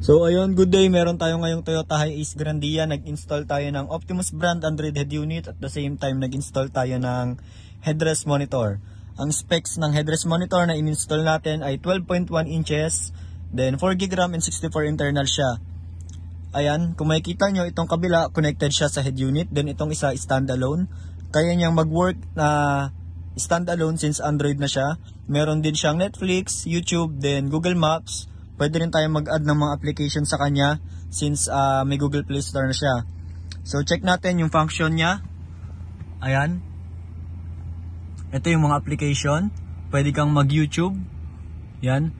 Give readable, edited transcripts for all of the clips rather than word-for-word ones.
So ayun, good day. Meron tayo ngayong Toyota Hiace Grandia. Nag-install tayo ng Optimus brand Android head unit at the same time nag-install tayo ng headrest monitor. Ang specs ng headrest monitor na in-install natin ay 12.1 inches, then 4GB RAM and 64 internal siya. Ayan, kung makikita nyo, itong kabila connected siya sa head unit, then itong isa standalone. Kaya niyang mag-work na standalone since Android na siya. Meron din siyang Netflix, YouTube, then Google Maps. Pwede rin tayo mag-add ng mga application sa kanya since may Google Play Store na siya. So check natin yung function niya. Ayan. Ito yung mga application. Pwede kang mag-YouTube. Yan.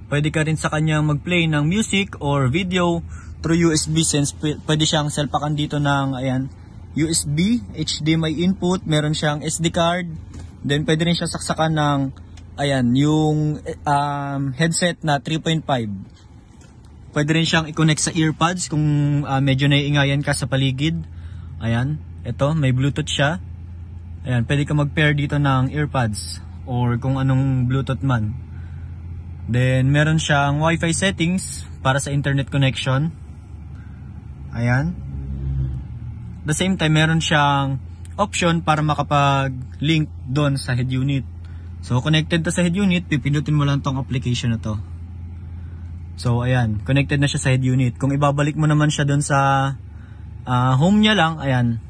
Pwede ka rin sa kanya mag-play ng music or video through USB since pwede siyang selpakan dito ng ayan, USB, HDMI input, meron siyang SD card. Then pwede rin siya saksakan ng ayan, yung headset na 3.5. Pwede rin siyang i-connect sa earpods kung medyo naiingayan ka sa paligid. Ayan, ito, may Bluetooth siya. Ayan, pwede ka mag-pair dito ng earpods or kung anong Bluetooth man. Then, meron siyang Wi-Fi settings para sa internet connection. Ayan. At the same time, meron siyang option para makapag-link doon sa head unit. So, connected to sa head unit, pipindutin mo lang tong application na to. So, ayan, connected na siya sa head unit. Kung ibabalik mo naman siya doon sa home niya lang, ayan,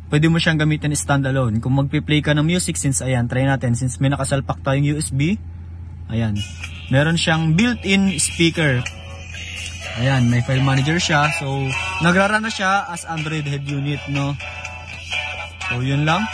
pwede mo siyang gamitin standalone. Kung magpi-play ka ng music, since, ayan, try natin, since may nakasalpak tayong USB, ayan, meron siyang built-in speaker. Ayan, may file manager siya. So, nagrarun na siya as Android head unit, no? So, yun lang.